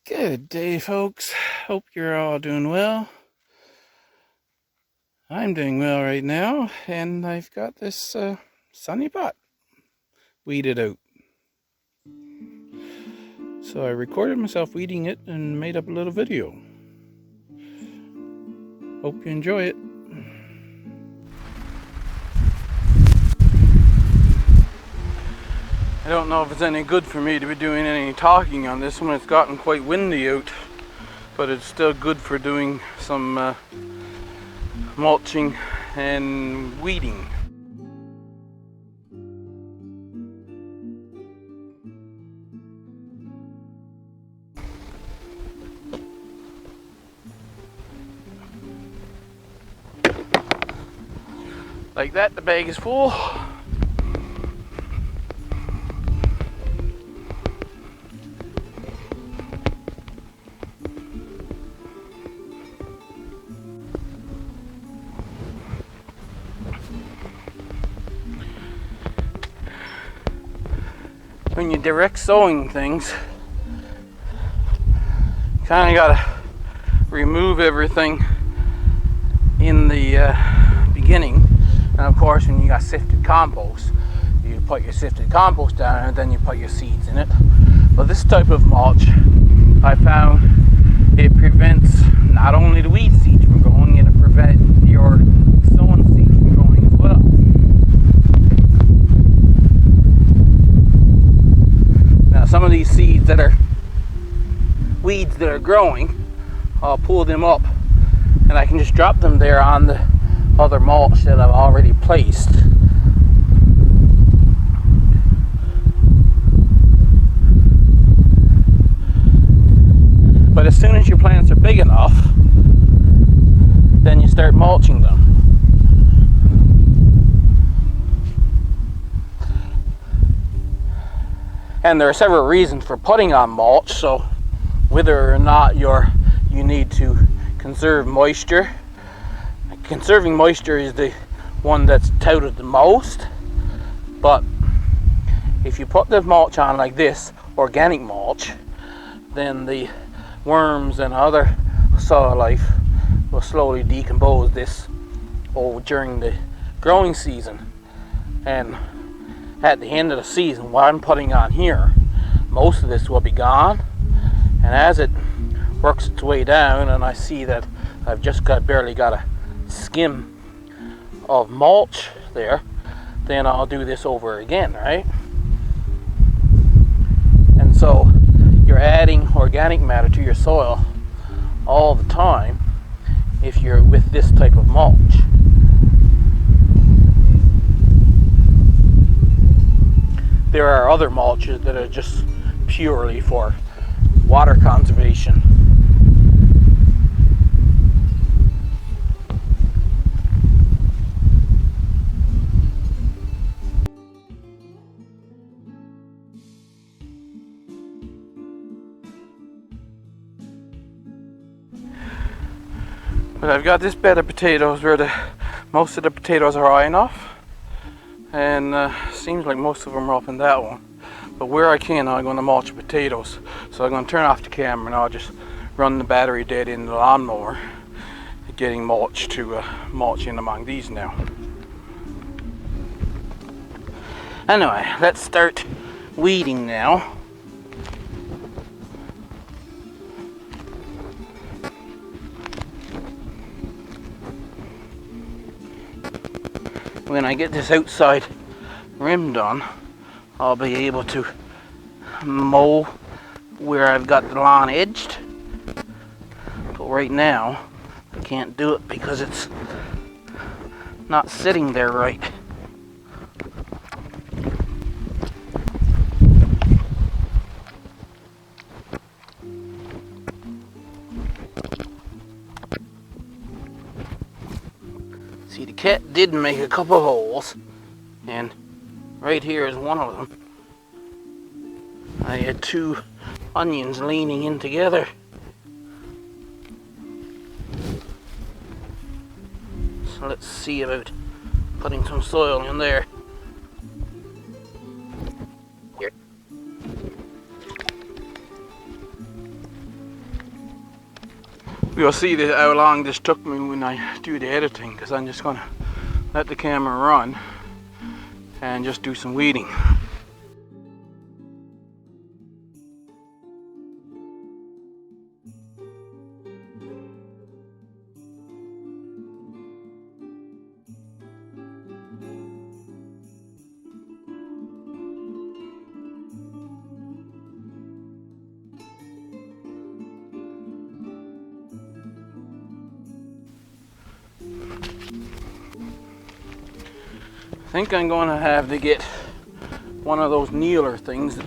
Good day, folks. Hope you're all doing well. I'm doing well right now, and I've got this sunny pot weeded out. So I recorded myself weeding it and made up a little video. Hope you enjoy it. I don't know if it's any good for me to be doing any talking on this one. It's gotten quite windy out, but it's still good for doing some mulching and weeding. Like that, the bag is full. When you direct sowing things, you kind of gotta remove everything in the beginning. And of course, when you got sifted compost, you put your sifted compost down and then you put your seeds in it. But this type of mulch, I found it prevents not only the weed seeds from growing, it prevents your sown seeds from growing as well. Now some of these seeds that are weeds that are growing, I'll pull them up and I can just drop them there on the other mulch that I've already placed. But as soon as your plants are big enough, then you start mulching them. And there are several reasons for putting on mulch. So whether or not you need to conserve moisture. Conserving moisture is the one that's touted the most, but if you put the mulch on like this, organic mulch, then the worms and other soil life will slowly decompose this during the growing season. And at the end of the season, what I'm putting on here, most of this will be gone, and as it works its way down and I see that I've just barely got a skim of mulch there, then I'll do this over again, right? And so you're adding organic matter to your soil all the time if you're with this type of mulch. There are other mulches that are just purely for water conservation. But I've got this bed of potatoes where most of the potatoes are high enough, and seems like most of them are up in that one. But where I can, I'm going to mulch potatoes. So I'm going to turn off the camera and I'll just run the battery dead in the lawnmower, getting mulch to mulch in among these now. Anyway, let's start weeding now. When I get this outside rim done, I'll be able to mow where I've got the lawn edged. But right now, I can't do it because it's not sitting there right. See, the cat did make a couple of holes, and right here is one of them. I had two onions leaning in together. So let's see about putting some soil in there. Here. We'll see how long this took me when I do the editing, because I'm just gonna let the camera run and just do some weeding. I think I'm going to have to get one of those kneeler things.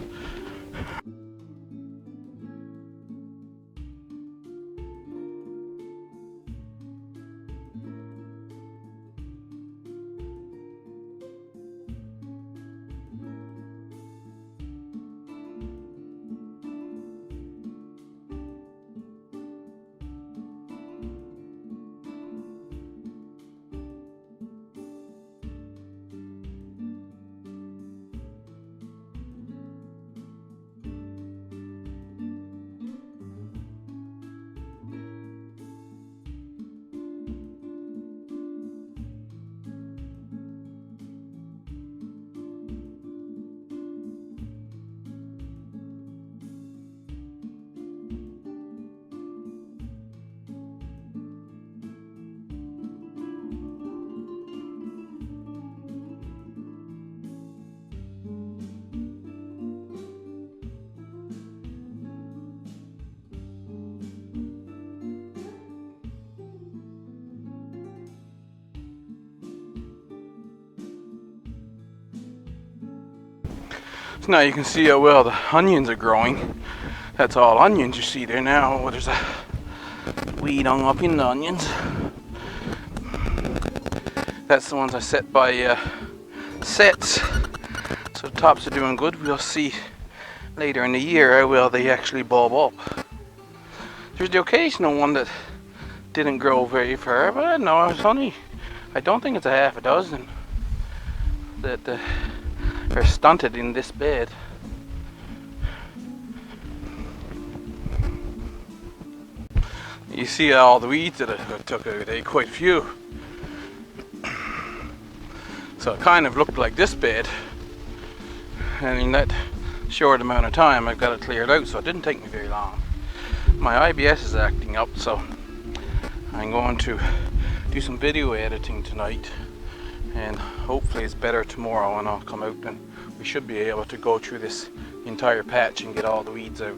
So now you can see how well the onions are growing. That's all onions you see there now. Oh, there's a weed hung up in the onions. That's the ones I set by sets. So the tops are doing good. We'll see later in the year how well they actually bulb up. There's the occasional one that didn't grow very far, but no, it's only, I don't think it's a half a dozen that are stunted in this bed. You see all the weeds that I took out, quite a few. So it kind of looked like this bed, and in that short amount of time I've got it cleared out, so it didn't take me very long. My IBS is acting up, so I'm going to do some video editing tonight, and hopefully it's better tomorrow and I'll come out and we should be able to go through this entire patch and get all the weeds out.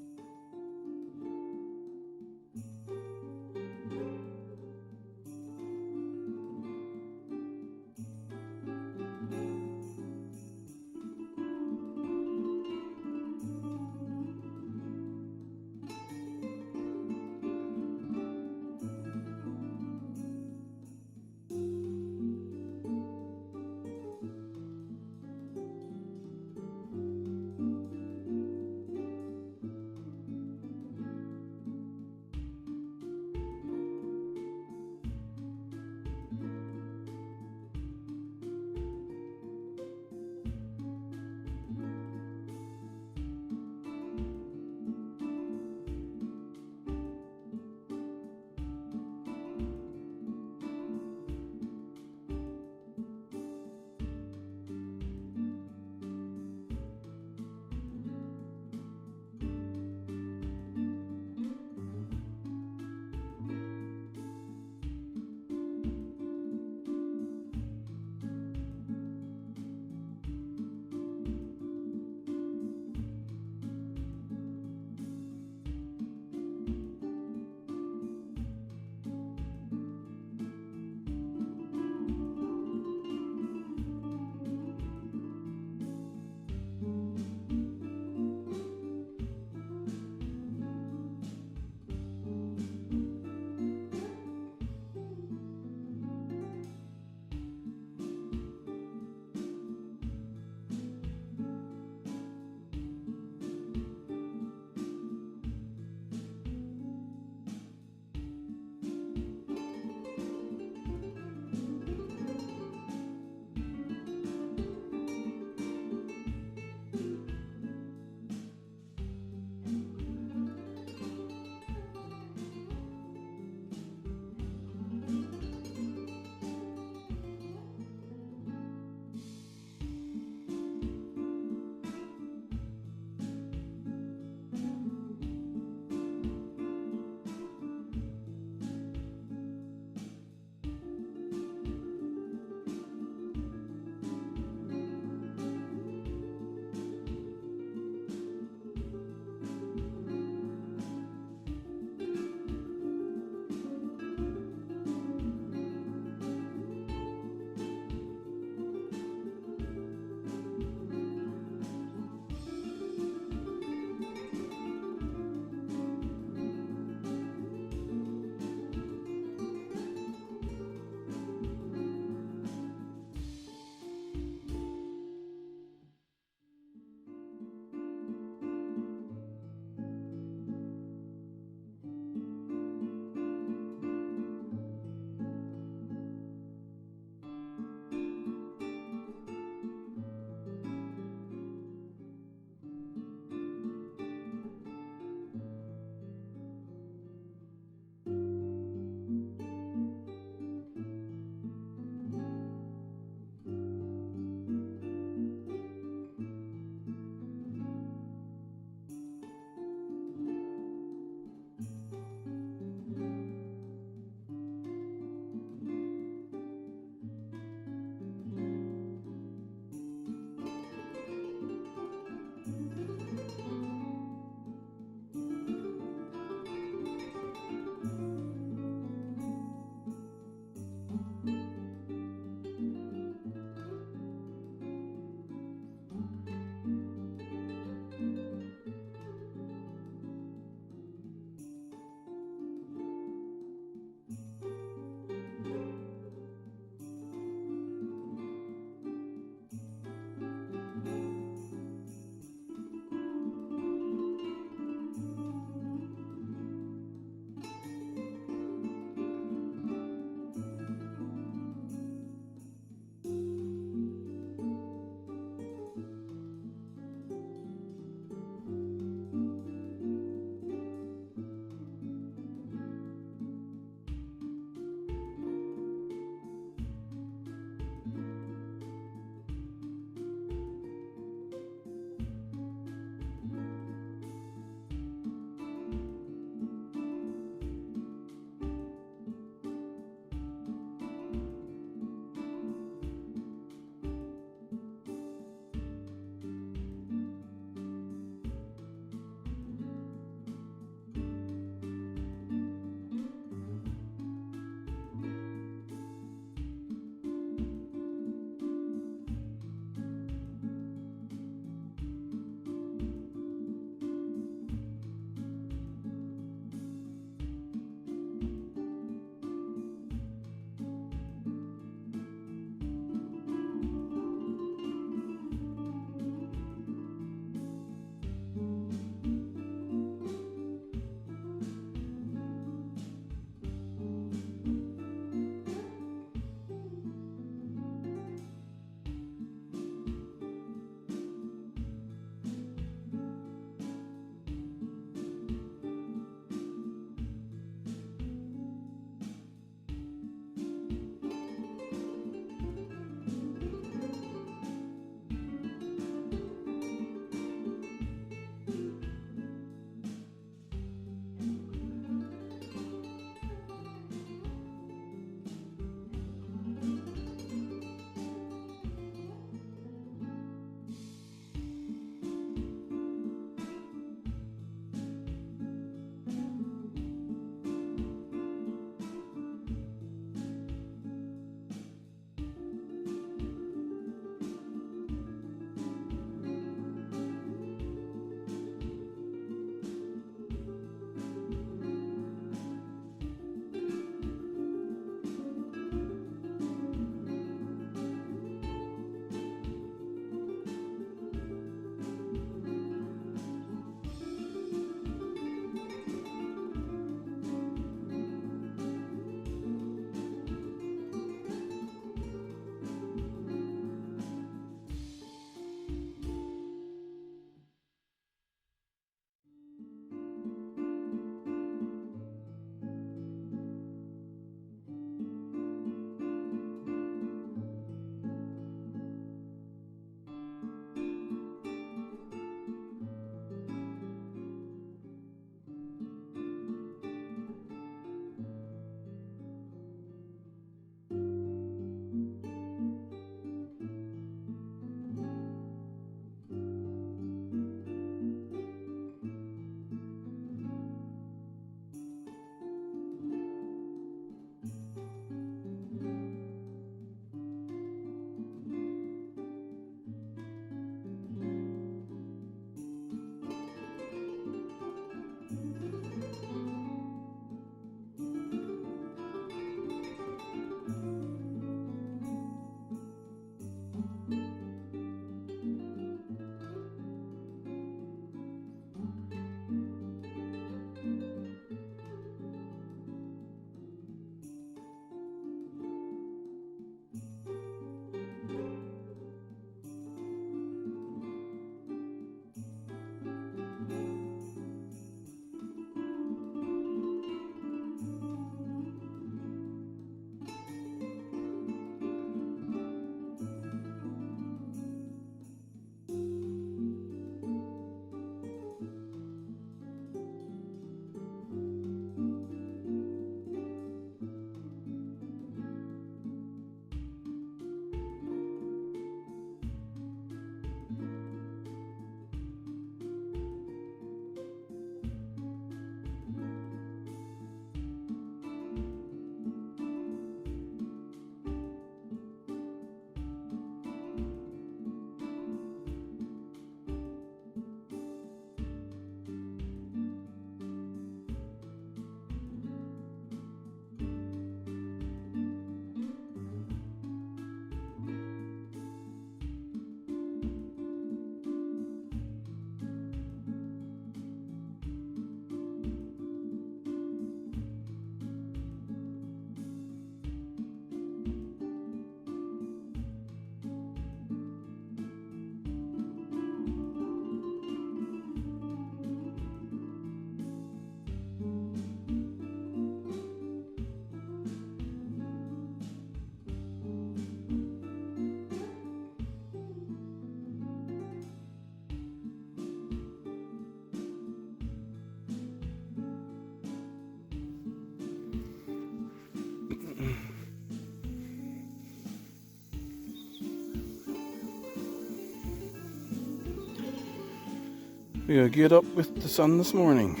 We gotta get up with the sun this morning.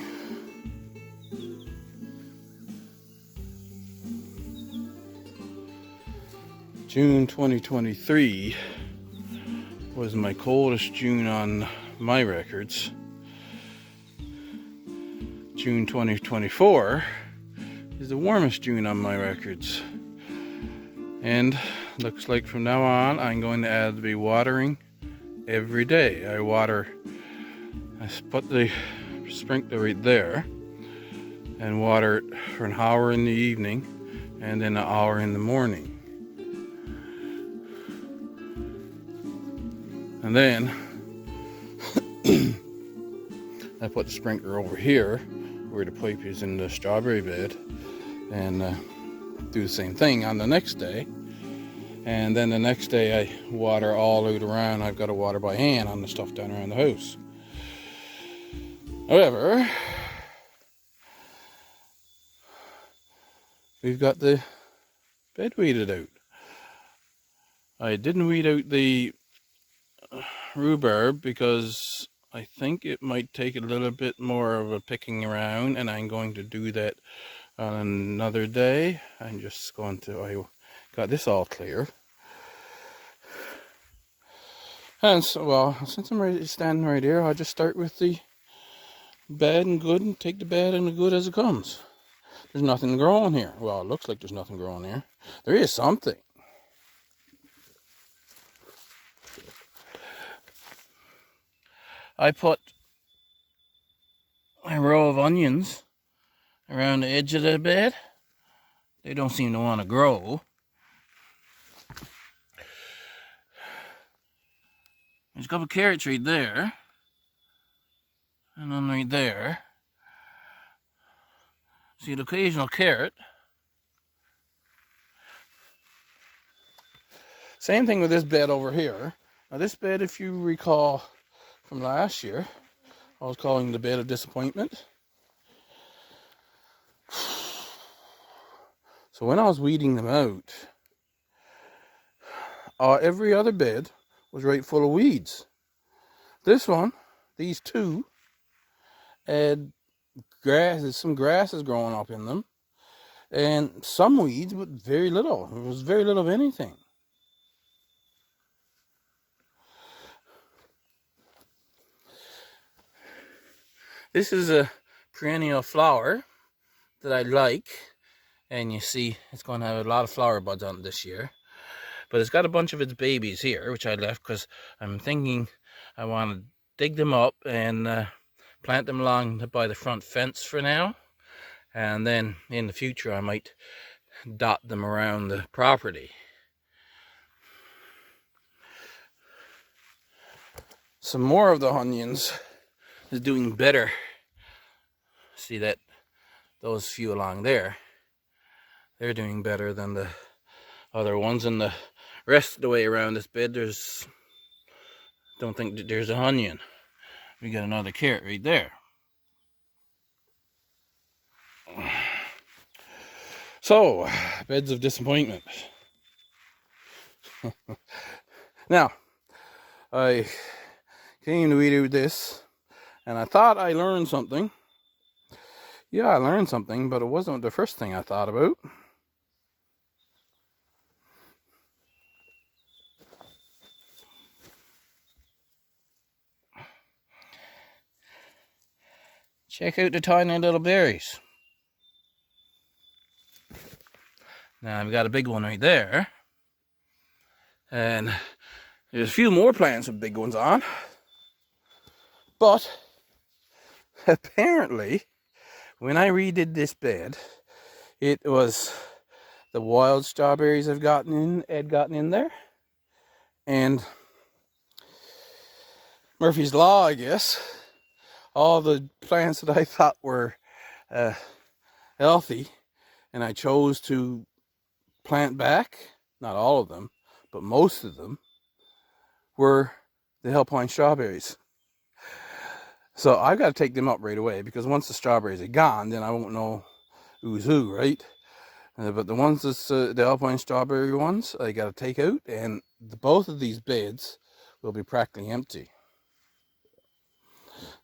June 2023 was my coldest June on my records. June 2024 is the warmest June on my records. And looks like from now on I'm going to add to be watering every day. I put the sprinkler right there and water it for an hour in the evening and then an hour in the morning. And then I put the sprinkler over here where the pipe is in the strawberry bed and do the same thing on the next day. And then the next day I water all out around. I've got to water by hand on the stuff down around the house. However, we've got the bed weeded out. I didn't weed out the rhubarb because I think it might take a little bit more of a picking around, and I'm going to do that on another day. I'm just going to, I got this all clear. And so, well, since I'm standing right here, I'll just start with the bad and good and take the bad and the good as it comes. There's nothing growing here. Well, it looks like there's nothing growing here. There is something. I put a row of onions around the edge of the bed. They don't seem to want to grow. There's a couple of carrots right there. And then right there. See an occasional carrot. Same thing with this bed over here. Now this bed, if you recall from last year, I was calling the bed of disappointment. So when I was weeding them out, every other bed was right full of weeds. This one, these two, had grass, some grasses growing up in them, and some weeds, but very little. There was very little of anything. This is a perennial flower that I like, and you see it's going to have a lot of flower buds on it this year. But it's got a bunch of its babies here, which I left because I'm thinking I want to dig them up and plant them along by the front fence for now. And then in the future I might dot them around the property. Some more of the onions is doing better. See that those few along there, they're doing better than the other ones, and the rest of the way around this bed don't think that there's an onion. We got another carrot right there. So, beds of disappointment. Now, I came to weed out this, and I thought I learned something. Yeah, I learned something, but it wasn't the first thing I thought about. Check out the tiny little berries. Now I've got a big one right there. And there's a few more plants with big ones on. But apparently, when I redid this bed, it was the wild strawberries had gotten in there. And Murphy's Law, I guess. All the plants that I thought were healthy, and I chose to plant back, not all of them, but most of them, were the Alpine strawberries. So I've got to take them up right away, because once the strawberries are gone, then I won't know who's who, right? But the ones that's the Alpine strawberry ones, I got to take out, and both of these beds will be practically empty.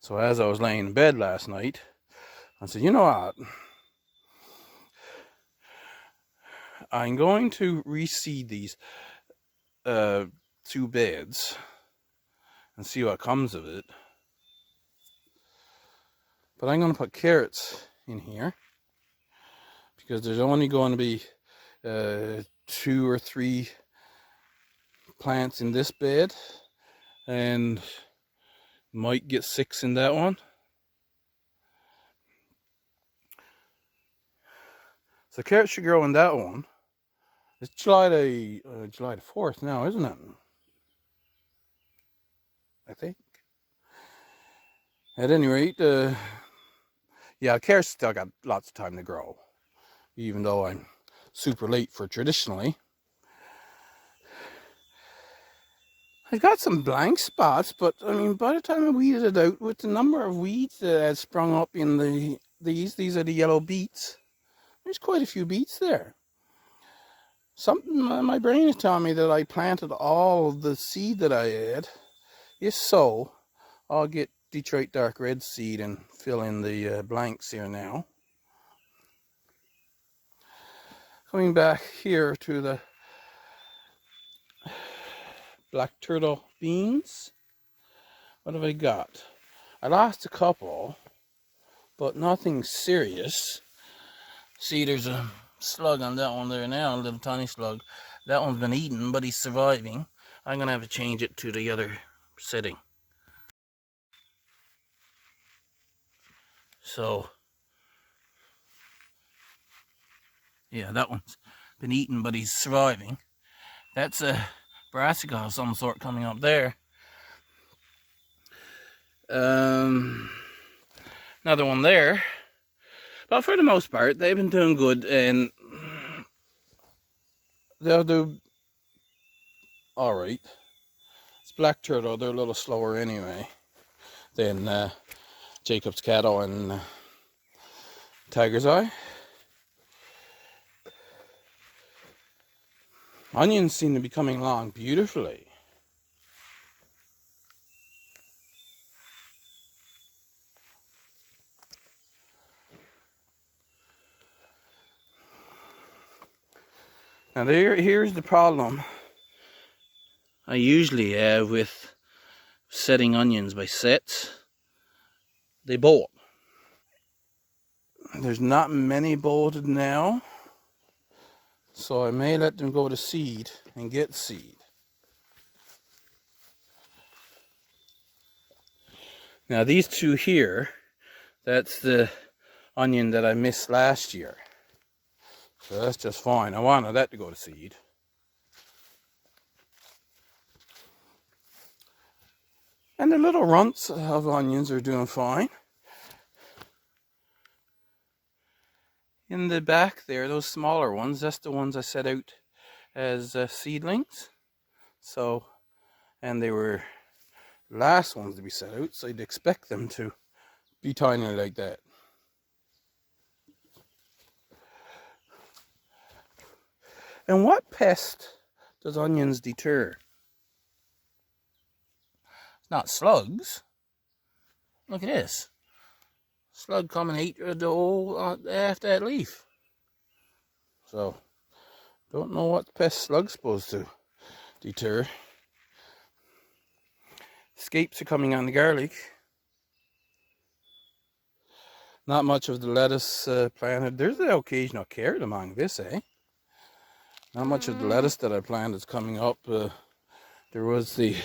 So as I was laying in bed last night, I said, you know what? I'm going to reseed these 2 beds and see what comes of it. But I'm going to put carrots in here because there's only going to be 2 or 3 plants in this bed, and might get 6 in that one. So carrots should grow in that one. It's July the 4th now, isn't it? I think. At any rate, yeah, carrots still got lots of time to grow, even though I'm super late for traditionally. I've got some blank spots, but I mean, by the time I weeded it out, with the number of weeds that had sprung up in these are the yellow beets. There's quite a few beets there. Something, my brain is telling me that I planted all of the seed that I had. If so, I'll get Detroit dark red seed and fill in the blanks here now. Coming back here to the black turtle beans. What have I got? I lost a couple, but nothing serious. See, there's a slug on that one there now, a little tiny slug. That one's been eaten, but he's surviving. I'm going to have to change it to the other setting. So, yeah, that one's been eaten, but he's surviving. That's a brassica of some sort coming up there. Another one there. But for the most part, they've been doing good, and they'll do alright. It's black turtle, they're a little slower anyway than Jacob's cattle and tiger's eye. Onions seem to be coming along beautifully. Now here's the problem I usually have with setting onions by sets. They bolt. There's not many bolted now, so I may let them go to seed and get seed. Now these 2 here, that's the onion that I missed last year. So that's just fine. I wanted that to go to seed. And the little runts of onions are doing fine. In the back there, those smaller ones, that's the ones I set out as seedlings. So, and they were the last ones to be set out, so you'd expect them to be tiny like that. And what pest does onions deter? It's not slugs. Look at this. Slug come and ate the whole half that leaf. So, don't know what pest slug's supposed to deter. Scapes are coming on the garlic. Not much of the lettuce planted. There's the occasional carrot among this, eh? Not much of the lettuce that I planted is coming up. There was the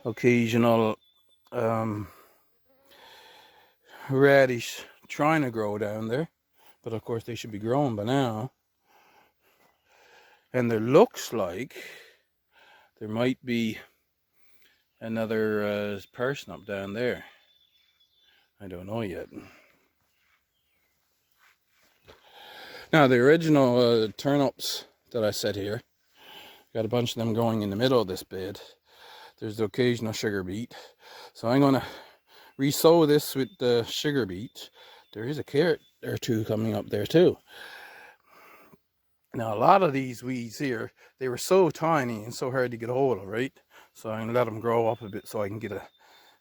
occasional radish trying to grow down there, but of course they should be growing by now. And there looks like there might be another parsnip down there. I don't know yet. Now the original turnips that I set here, got a bunch of them going in the middle of this bed. There's the occasional sugar beet. So I'm going to resow this with the sugar beet. There is a carrot or 2 coming up there too. Now a lot of these weeds here, they were so tiny and so hard to get a hold of, right? So I'm going to let them grow up a bit so I can get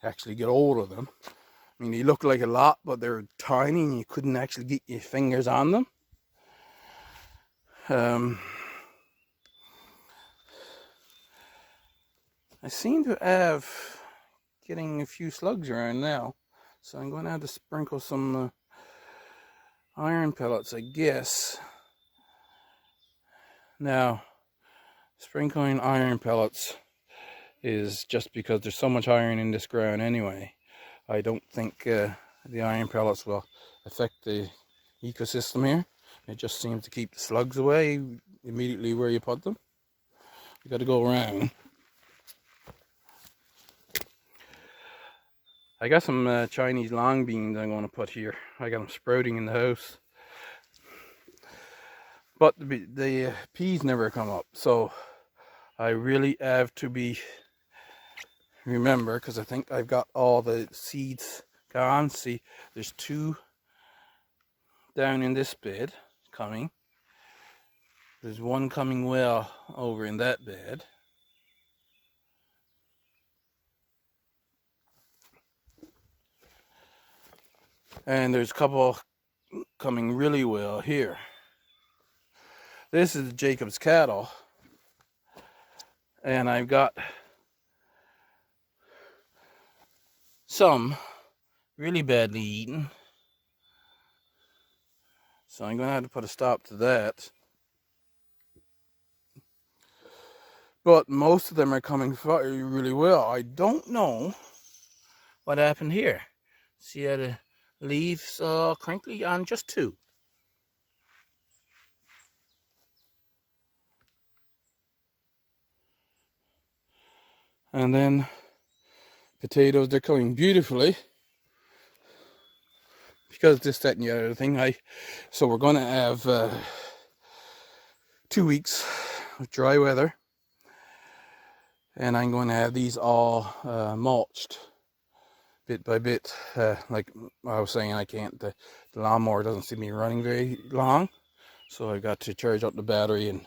actually get hold of them. I mean, they look like a lot, but they're tiny and you couldn't actually get your fingers on them. I seem to have getting a few slugs around now, so I'm going to have to sprinkle some iron pellets, I guess. Now, sprinkling iron pellets is just because there's so much iron in this ground anyway. I don't think the iron pellets will affect the ecosystem here. It just seems to keep the slugs away immediately where you put them. You got to go around. I got some Chinese long beans I'm going to put here. I got them sprouting in the house. But the peas never come up, so I really have to remember, because I think I've got all the seeds gone. See, there's 2 down in this bed coming. There's 1 coming well over in that bed. And there's a couple coming really well here. This is Jacob's cattle. And I've got some really badly eaten. So I'm going to have to put a stop to that. But most of them are coming really well. I don't know what happened here. See how the leaves are crinkly on just 2. And then potatoes, they're coming beautifully. Because this, that, and the other thing. So we're going to have 2 weeks of dry weather. And I'm going to have these all mulched bit by bit. Like I was saying, the lawnmower doesn't seem to be running very long. So I got to charge up the battery and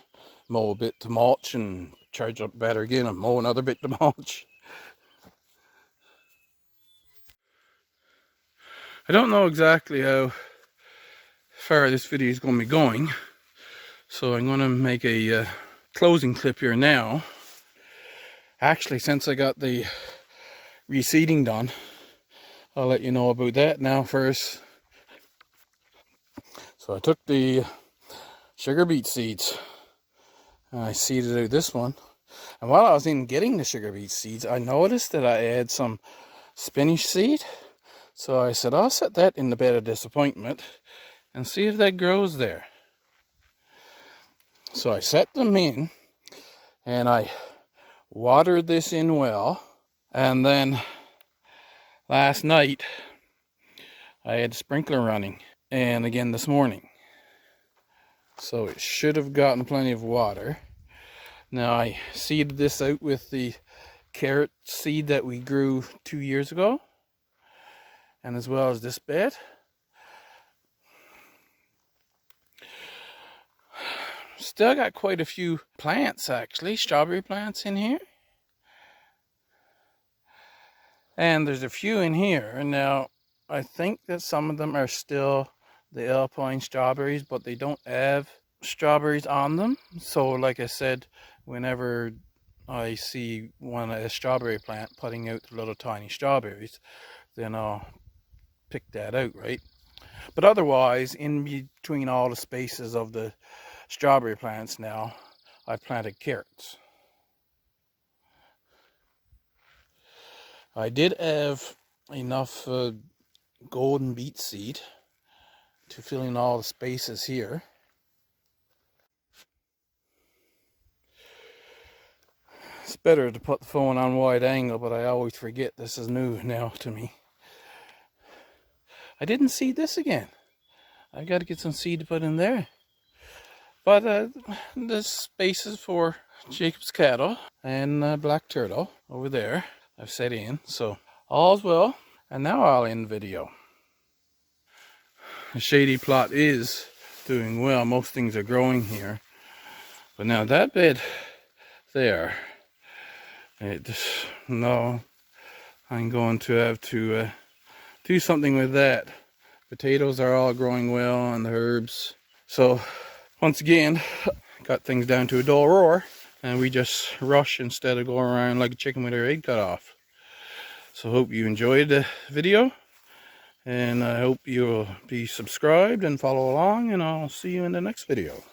mow a bit to mulch, and charge up the battery again and mow another bit to mulch. I don't know exactly how far this video is going to be going. So I'm going to make a closing clip here now. Actually, since I got the reseeding done, I'll let you know about that now first. So I took the sugar beet seeds and I seeded out this one. And while I was in getting the sugar beet seeds, I noticed that I had some spinach seed. So I said, I'll set that in the bed of disappointment and see if that grows there. So I set them in and I watered this in well. And then last night I had a sprinkler running, and again this morning. So it should have gotten plenty of water. Now I seeded this out with the carrot seed that we grew 2 years ago, and as well as this bed. Still got quite a few plants, actually, strawberry plants in here. And there's a few in here. Now, I think that some of them are still the Alpine strawberries, but they don't have strawberries on them. So, like I said, whenever I see a strawberry plant putting out little tiny strawberries, then I'll pick that out, right? But otherwise, in between all the spaces of the strawberry plants now, I planted carrots. I did have enough golden beet seed to fill in all the spaces here. It's better to put the phone on wide angle, but I always forget. This is new now to me. I didn't seed this again. I got to get some seed to put in there. But this space is for Jacob's cattle and black turtle over there. I've set in, so all's well. And now I'll end the video. The shady plot is doing well. Most things are growing here. But now that bed there, I'm I'm going to have to do something with that. Potatoes are all growing well and the herbs. So once again, got things down to a dull roar, and we just rush instead of going around like a chicken with her egg cut off. So hope you enjoyed the video, and I hope you'll be subscribed and follow along, and I'll see you in the next video.